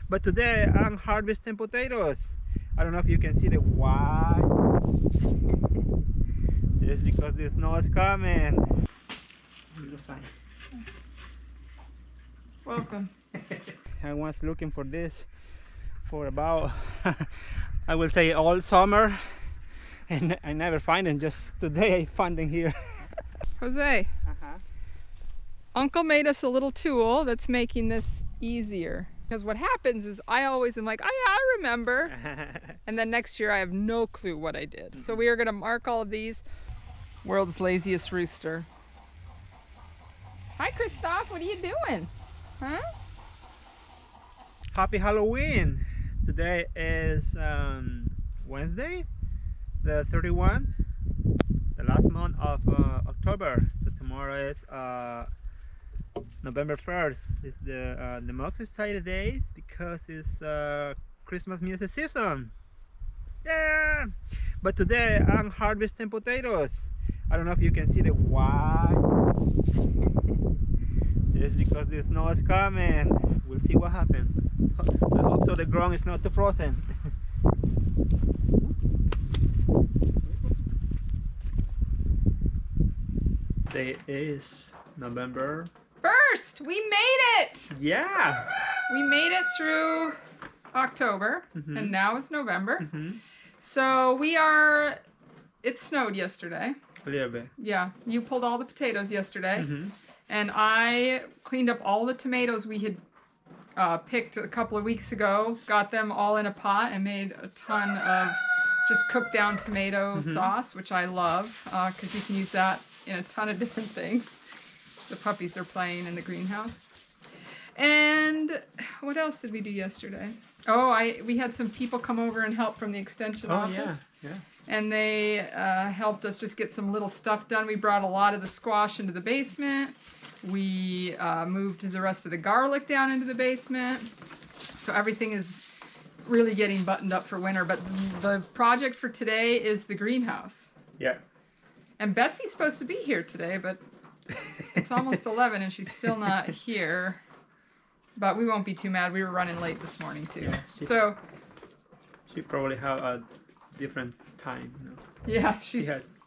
But today I'm harvesting potatoes. I don't know if you can see the white. It's because the snow is coming. Welcome. I was looking for this for about I will say all summer, and I never find them. Just today I found them here. Jose, Uncle made us a little tool that's making this easier. Because what happens is I always am like, oh yeah, I remember. And then next year I have no clue what I did. So we are going to mark all of these. World's laziest rooster. Hi, Christoph. What are you doing? Huh? Happy Halloween! Today is Wednesday, the 31, the last month of October. So tomorrow is November 1st. It's the most excited day because it's Christmas music season. Yeah! But today I'm harvesting potatoes. I don't know if you can see the white. It's because the snow is coming. We'll see what happens. I hope so the ground is not too frozen. Today is November 1st! We made it! Yeah! We made it through October, and now it's November. So we are, it snowed yesterday. A little bit. Yeah, you pulled all the potatoes yesterday. And I cleaned up all the tomatoes we had picked a couple of weeks ago, got them all in a pot, and made a ton of just cooked down tomato sauce, which I love, because you can use that in a ton of different things. The puppies are playing in the greenhouse. And what else did we do yesterday? Oh, we had some people come over and help from the extension office. Yeah. And they helped us just get some little stuff done. We brought a lot of the squash into the basement. We moved the rest of the garlic down into the basement. So everything is really getting buttoned up for winter. But the project for today is the greenhouse. Yeah. And Betsy's supposed to be here today, but it's almost 11 and she's still not here. But we won't be too mad. We were running late this morning too. Yeah, she probably have a different time. You know? Yeah,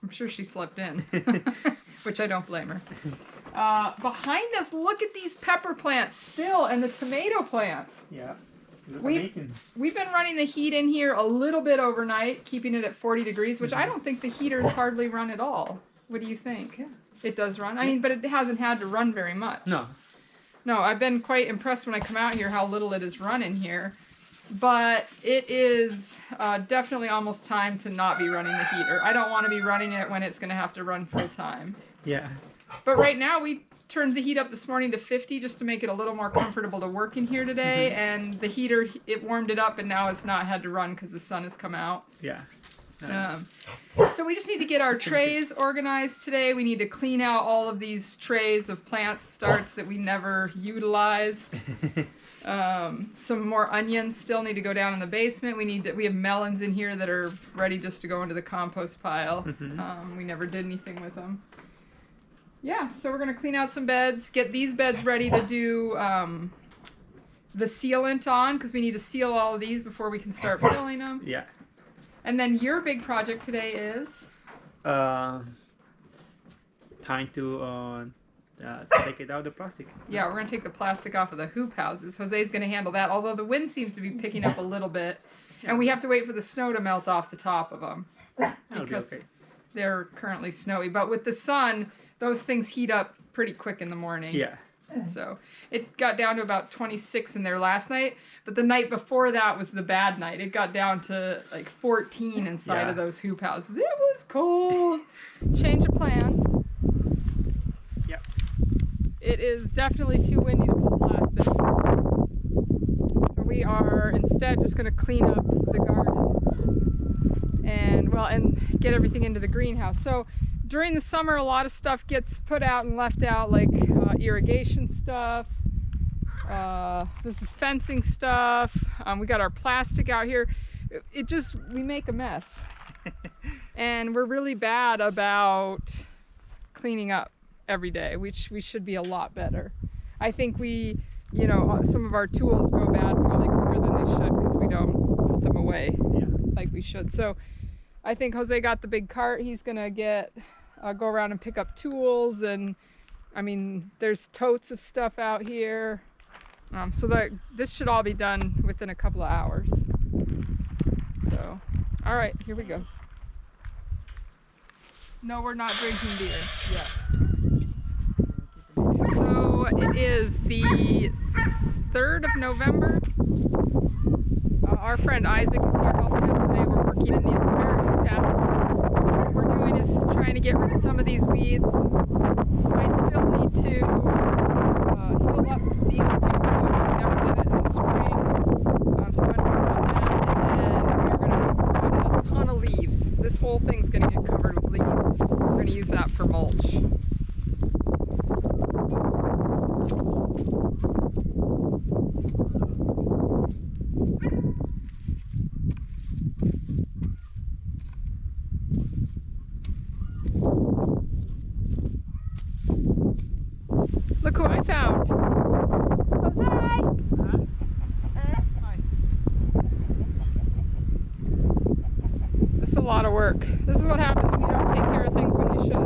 I'm sure she slept in, which I don't blame her. Behind us, look at these pepper plants still, and the tomato plants. Yeah, amazing. We've been running the heat in here a little bit overnight, keeping it at 40 degrees, which I don't think the heaters hardly run at all. What do you think? Yeah. It does run? I mean, but it hasn't had to run very much. No, I've been quite impressed when I come out here how little it is run in here. But it is definitely almost time to not be running the heater. I don't want to be running it when it's going to have to run full time. Yeah. But right now we turned the heat up this morning to 50 just to make it a little more comfortable to work in here today. And the heater, it warmed it up, and now it's not had to run because the sun has come out. Yeah. So we just need to get our trays organized today. We need to clean out all of these trays of plant starts that we never utilized. Some more onions still need to go down in the basement. We have melons in here that are ready just to go into the compost pile. We never did anything with them. Yeah, so we're going to clean out some beds, get these beds ready to do the sealant on, because we need to seal all of these before we can start filling them. Yeah. And then your big project today is? Time to take it out of the plastic. Yeah, we're going to take the plastic off of the hoop houses. Jose's going to handle that, although the wind seems to be picking up a little bit. And we have to wait for the snow to melt off the top of them. Because they're currently snowy. But with the sun, those things heat up pretty quick in the morning. Yeah. So it got down to about 26 in there last night. But the night before that was the bad night. It got down to like 14 inside of those hoop houses. It was cold. Change of plans. Yep. It is definitely too windy to pull plastic. So we are instead just going to clean up the garden and get everything into the greenhouse. So during the summer, a lot of stuff gets put out and left out, like irrigation stuff. This is fencing stuff. We got our plastic out here. We make a mess. And we're really bad about cleaning up every day, which we should be a lot better. I think some of our tools go bad probably quicker should. So I think Jose got the big cart. He's gonna go around and pick up tools, and I mean, there's totes of stuff out here. So that this should all be done within a couple of hours. So, all right, here we go. No, we're not drinking beer yet. So it is the 3rd of November. Our friend Isaac is here helping us today. We're working in the asparagus patch. What we're doing is trying to get rid of some of these weeds. I still need to heal up these 2 rows. I never did it in the spring. So I'm going to work on that. And then we're going to put in a ton of leaves. This whole thing's going to get covered with leaves. We're going to use that for mulch. Look who I found. Hi. This is a lot of work. This is what happens when you don't take care of things when you should.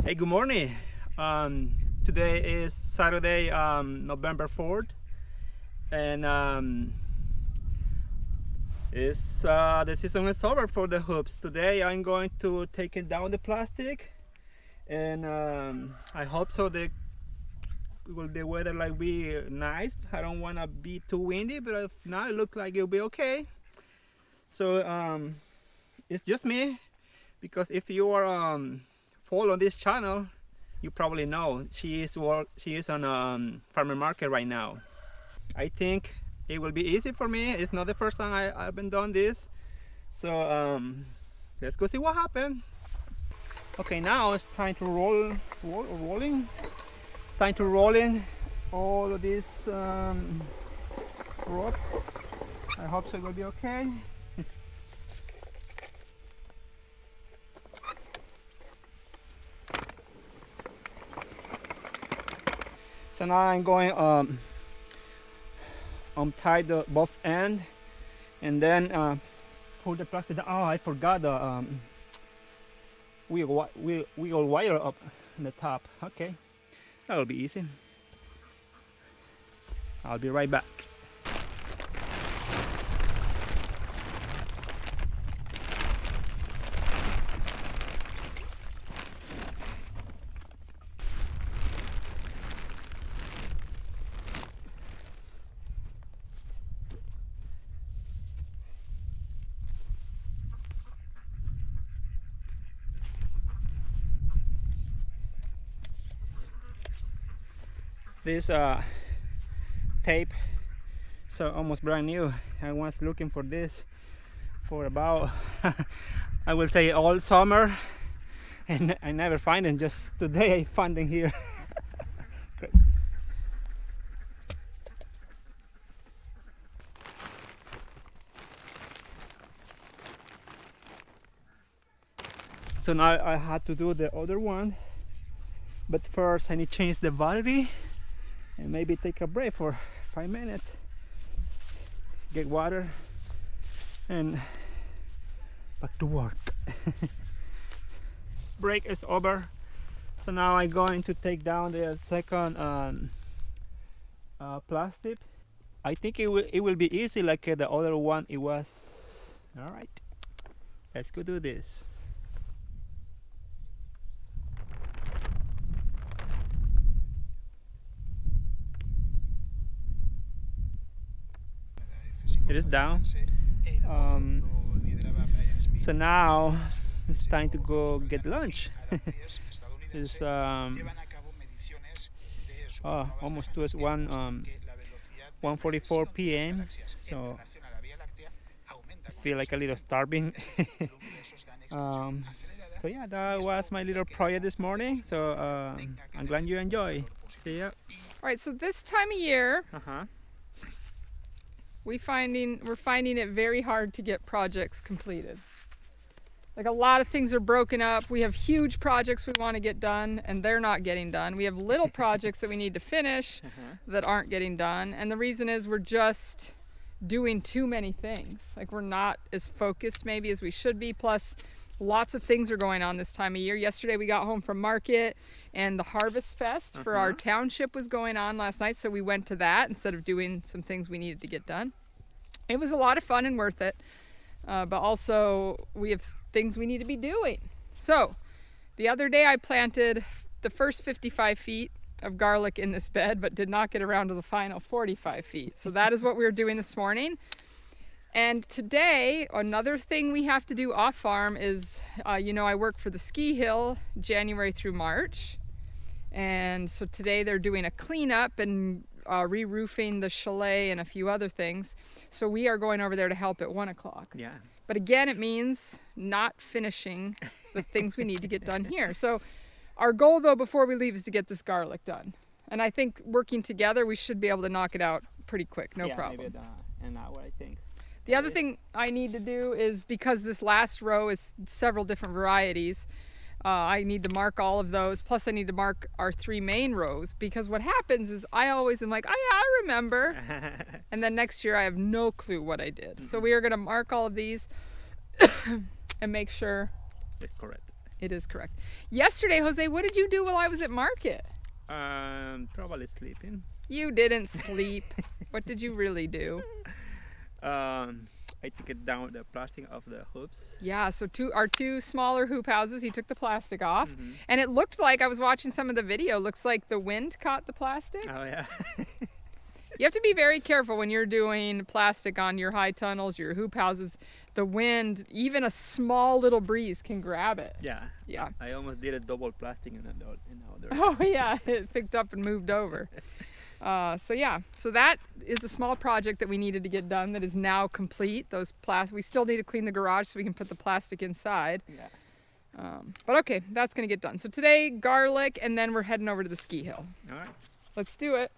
Hey, good morning. Today is Saturday, November 4th, and the season is over for the hoops. Today I'm going to take it down the plastic, and I hope so the weather like be nice. I don't want to be too windy, but if not, it looks like it'll be okay. So it's just me, because if you are follow this channel, you probably know she is on farmer market right now. I think it will be easy for me. It's not the first time I've been done this, so let's go see what happened. Okay, now it's time to rolling. It's time to roll in all of this rope. I hope so it will be okay. So now I'm going untie the both end, and then pull the plastic down. Oh, I forgot the wheel wire up in the top. Okay, that'll be easy. I'll be right back. This tape, so almost brand new. I was looking for this for about I will say all summer, and I never find it. Just today I found them here. Crazy. So now I had to do the other one, but first I need to change the battery and maybe take a break for 5 minutes, get water, and back to work. Break is over, so now I'm going to take down the second plastic. I think it will be easy like the other one it was. All right, let's go do this. It is down. So now it's time to go get lunch. It's almost to us 1:44 p.m. So I feel like a little starving. So yeah, that was my little project this morning. So I'm glad you enjoy. See ya. All right, so this time of year, we're finding it very hard to get projects completed. Like a lot of things are broken up. We have huge projects we want to get done and they're not getting done. We have little projects that we need to finish that aren't getting done. And the reason is we're just doing too many things. Like we're not as focused maybe as we should be. Plus lots of things are going on this time of year. Yesterday we got home from market and the Harvest Fest for our township was going on last night. So we went to that instead of doing some things we needed to get done. It was a lot of fun and worth it. But also we have things we need to be doing. So the other day I planted the first 55 feet of garlic in this bed, but did not get around to the final 45 feet. So that is what we were doing this morning. And today, another thing we have to do off farm is, you know, I work for the ski hill January through March. And so today they're doing a cleanup and re-roofing the chalet and a few other things. So we are going over there to help at 1 o'clock. Yeah. But again, it means not finishing the things we need to get done here. So our goal though before we leave is to get this garlic done. And I think working together, we should be able to knock it out pretty quick, no problem. Maybe an hour, I think. The other thing I need to do is, because this last row is several different varieties, I need to mark all of those. Plus I need to mark our 3 main rows, because what happens is I always am like, oh yeah, I remember. And then next year I have no clue what I did. So we are going to mark all of these and make sure it's correct. It is correct. Yesterday, Jose, what did you do while I was at market? Probably sleeping. You didn't sleep. What did you really do? I took it down the plastic of the hoops. Yeah, so our two smaller hoop houses, he took the plastic off. And it looked like, I was watching some of the video, looks like the wind caught the plastic. Oh yeah. You have to be very careful when you're doing plastic on your high tunnels, your hoop houses. The wind, even a small little breeze can grab it. Yeah. Yeah. I almost did a double plastic in another. Oh yeah, it picked up and moved over. So yeah, so that is a small project that we needed to get done that is now complete. We still need to clean the garage so we can put the plastic inside. Yeah. But okay, that's gonna get done. So today, garlic, and then we're heading over to the ski hill. All right. Let's do it.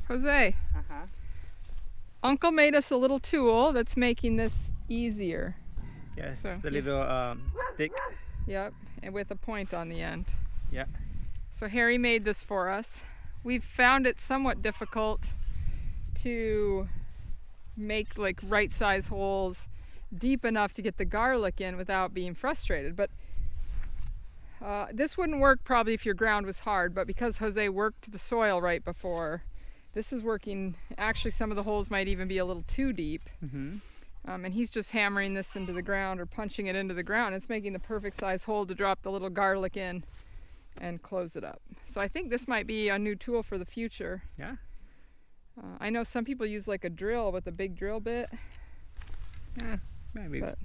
Jose. Uncle made us a little tool that's making this easier. Yes, So, the little stick. Yep, and with a point on the end. Yeah. So Harry made this for us. We've found it somewhat difficult to make like right size holes deep enough to get the garlic in without being frustrated. But this wouldn't work probably if your ground was hard, but because Jose worked the soil right before, this is working. Actually, some of the holes might even be a little too deep. And he's just hammering this into the ground or punching it into the ground. It's making the perfect size hole to drop the little garlic in and close it up. So I think this might be a new tool for the future. Yeah. I know some people use like a drill with a big drill bit. Yeah, maybe. But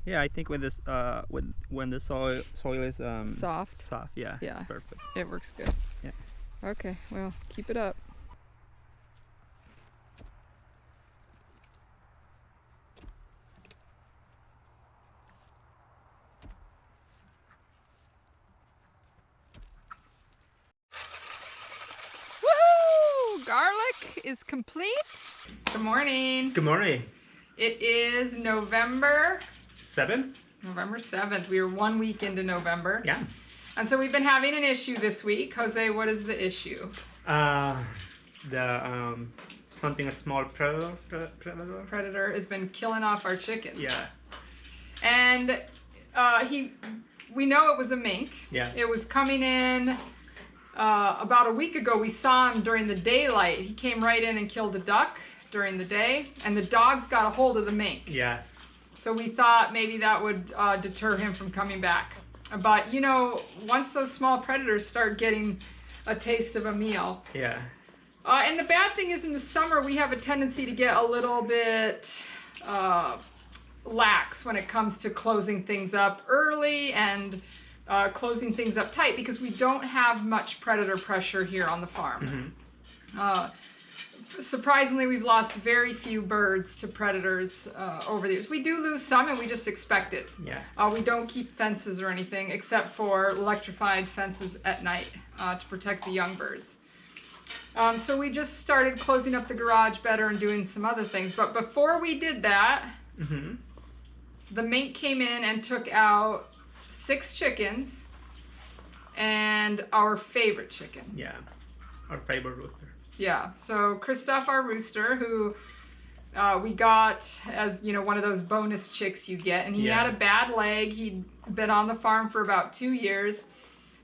yeah, I think with this, when the soil is soft. Yeah. Yeah. It's perfect. It works good. Yeah. Okay, well, keep it up. Woohoo! Garlic is complete. Good morning. Good morning. It is November 7? November 7th. We are 1 week into November. Yeah. And so we've been having an issue this week. Jose, what is the issue? Something a small predator. Predator has been killing off our chickens. Yeah. And we know it was a mink. Yeah. It was coming in about a week ago. We saw him during the daylight. He came right in and killed a duck during the day, and the dogs got a hold of the mink. Yeah. So we thought maybe that would deter him from coming back. But you know, once those small predators start getting a taste of a meal. Yeah. And the bad thing is in the summer we have a tendency to get a little bit lax when it comes to closing things up early and closing things up tight because we don't have much predator pressure here on the farm. surprisingly, we've lost very few birds to predators over the years. We do lose some, and we just expect it. Yeah. We don't keep fences or anything, except for electrified fences at night to protect the young birds. So we just started closing up the garage better and doing some other things. But before we did that, the mink came in and took out 6 chickens and our favorite chicken. Yeah, our favorite rooster. Yeah, so Christoph, our rooster, who we got as, you know, one of those bonus chicks you get, and he had a bad leg. He'd been on the farm for about 2 years,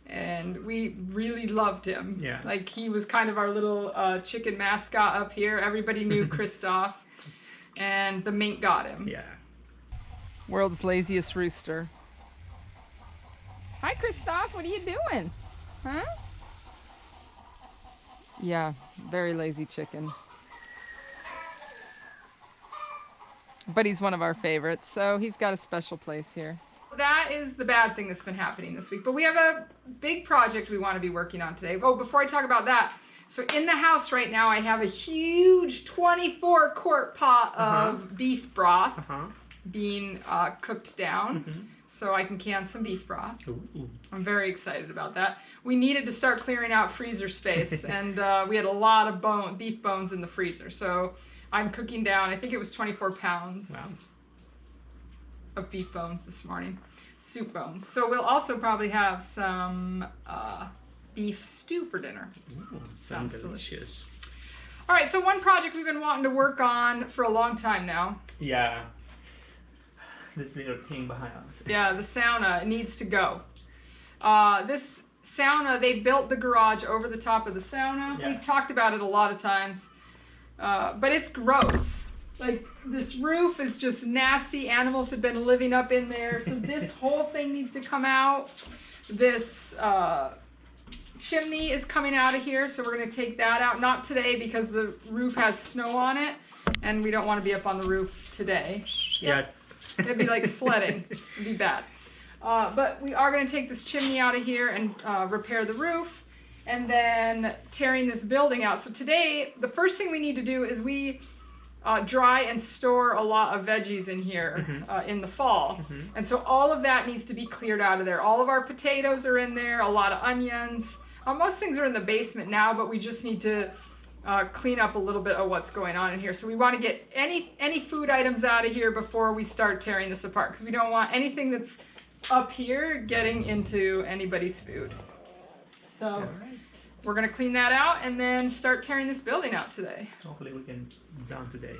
and we really loved him. Yeah. Like, he was kind of our little chicken mascot up here. Everybody knew Christoph, and the mink got him. Yeah. World's laziest rooster. Hi, Christoph. What are you doing? Huh? Yeah, very lazy chicken. But he's one of our favorites, so he's got a special place here. That is the bad thing that's been happening this week. But we have a big project we want to be working on today. Oh, before I talk about that, so in the house right now I have a huge 24-quart pot of beef broth being cooked down. So I can can some beef broth. I'm very excited about that. We needed to start clearing out freezer space, and we had a lot of beef bones in the freezer. So I'm cooking down, I think it was 24 pounds of beef bones this morning, soup bones. So we'll also probably have some beef stew for dinner. Ooh, sounds delicious. All right, so one project we've been wanting to work on for a long time now. Yeah. This little thing behind us. Yeah, the sauna needs to go. This sauna, they built the garage over the top of the sauna. Yeah. We've talked about it a lot of times, but it's gross. Like, this roof is just nasty. Animals have been living up in there, so this whole thing needs to come out. This chimney is coming out of here, so we're going to take that out. Not today because the roof has snow on it, and we don't want to be up on the roof today. Yes. It'd be like sledding. It'd be bad. But we are going to take this chimney out of here and repair the roof, and then tearing this building out. So today, the first thing we need to do is we dry and store a lot of veggies in here in the fall. And so all of that needs to be cleared out of there. All of our potatoes are in there, a lot of onions. Most things are in the basement now, but we just need to clean up a little bit of what's going on in here. So we want to get any food items out of here before we start tearing this apart, because we don't want anything that's up here getting into anybody's food. So we're going to clean that out and then start tearing this building out today. Hopefully we can be done today.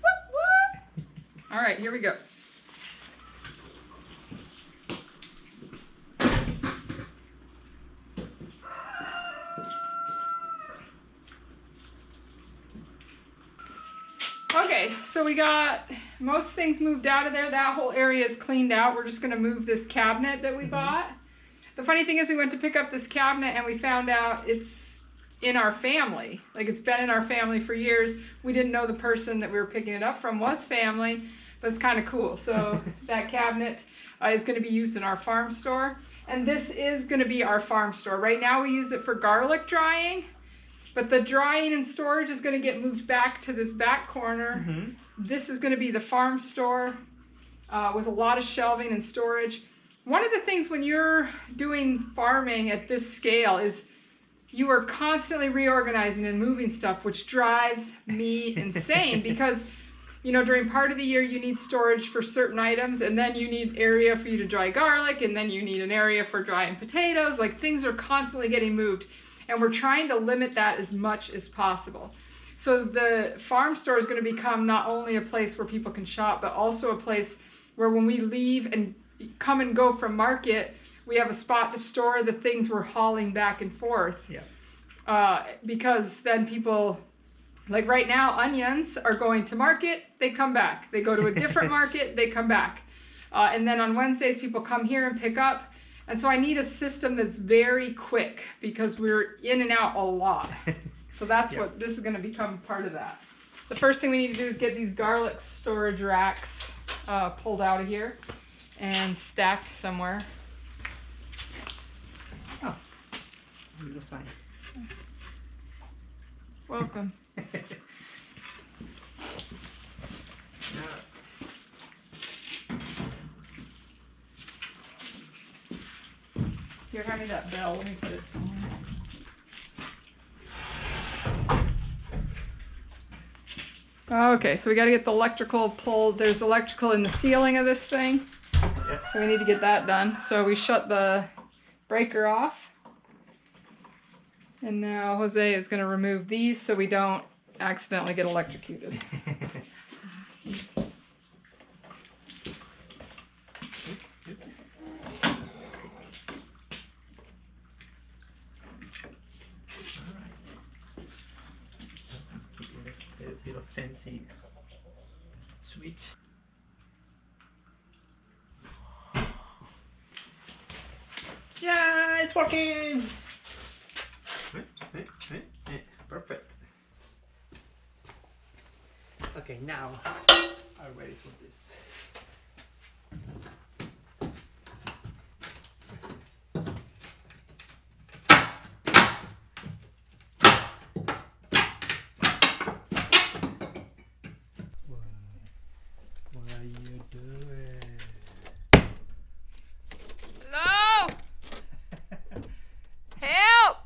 What? All right, here we go. Okay, so we got most things moved out of there. That whole area is cleaned out. We're just going to move this cabinet that we bought. The funny thing is we went to pick up this cabinet and we found out it's in our family. Like, it's been in our family for years. We didn't know the person that we were picking it up from was family, but it's kind of cool. So that cabinet is going to be used in our farm store. And this is going to be our farm store. Right now we use it for garlic drying. But the drying and storage is going to get moved back to this back corner. This is going to be the farm store with a lot of shelving and storage. One of the things when you're doing farming at this scale is you are constantly reorganizing and moving stuff, which drives me insane because, you know, during part of the year you need storage for certain items, and then you need area for you to dry garlic, and then you need an area for drying potatoes. Like, things are constantly getting moved. And we're trying to limit that as much as possible. So the farm store is going to become not only a place where people can shop, but also a place where when we leave and come and go from market, we have a spot to store the things we're hauling back and forth. Because then people, like right now, onions are going to market, they come back. They go to a different market, they come back. And then on Wednesdays, people come here and pick up. And so I need a system that's very quick because we're in and out a lot. So that's what this is going to become part of that. The first thing we need to do is get these garlic storage racks pulled out of here and stacked somewhere. Oh, little sign. Welcome. Here, hand me that bell. Let me put it somewhere. Okay, so we got to get the electrical pulled. There's electrical in the ceiling of this thing. Yes. So we need to get that done. So we shut the breaker off. And now Jose is going to remove these so we don't accidentally get electrocuted. A bit of fancy switch. Yeah, it's working! Perfect. Okay, now I'm ready for this. What are you doing? Hello! Help!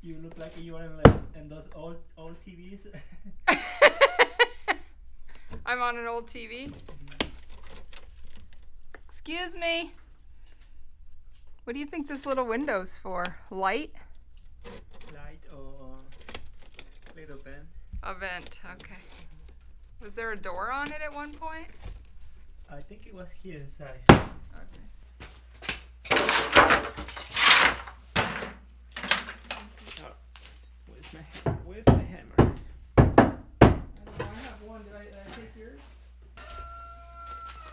You look like you are in those old TVs. I'm on an old TV. Excuse me. What do you think this little window's for? Light? Light or little vent? A vent, okay. Was there a door on it at one point? I think it was here inside. Okay. Oh, where's my hammer? I have one. Did I take yours?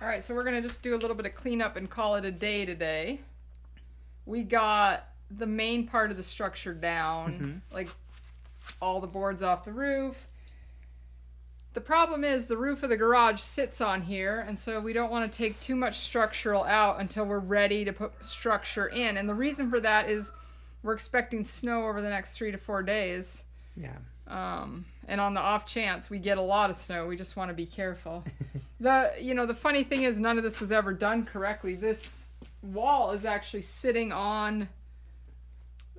Alright, so we're going to just do a little bit of cleanup and call it a day today. We got the main part of the structure down, like all the boards off the roof. The problem is the roof of the garage sits on here, and so we don't want to take too much structural out until we're ready to put structure in. And the reason for that is we're expecting snow over the next 3 to 4 days. Yeah. And on the off chance we get a lot of snow, we just want to be careful. The funny thing is none of this was ever done correctly. This wall is actually sitting on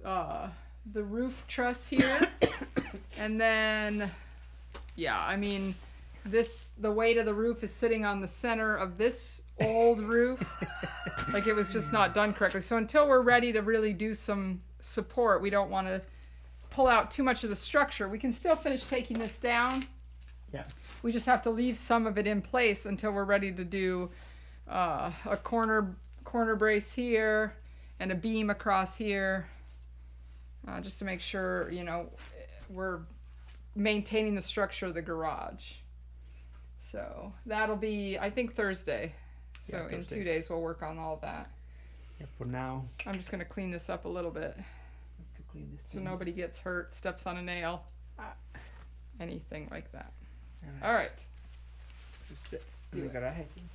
the roof truss here. And then, yeah, I mean, the weight of the roof is sitting on the center of this old roof. Like it was just not done correctly. So until we're ready to really do some support, we don't want to pull out too much of the structure. We can still finish taking this down. Yeah. We just have to leave some of it in place until we're ready to do a corner brace here and a beam across here, just to make sure, we're maintaining the structure of the garage. So that'll be, I think, Thursday. So Yeah, in Thursday. 2 days we'll work on all that. Yeah, for now. I'm just going to clean this up a little bit Let's go clean this. so nobody gets hurt, steps on a nail, anything like that. All right. Just this. Do In the it. garage, I think.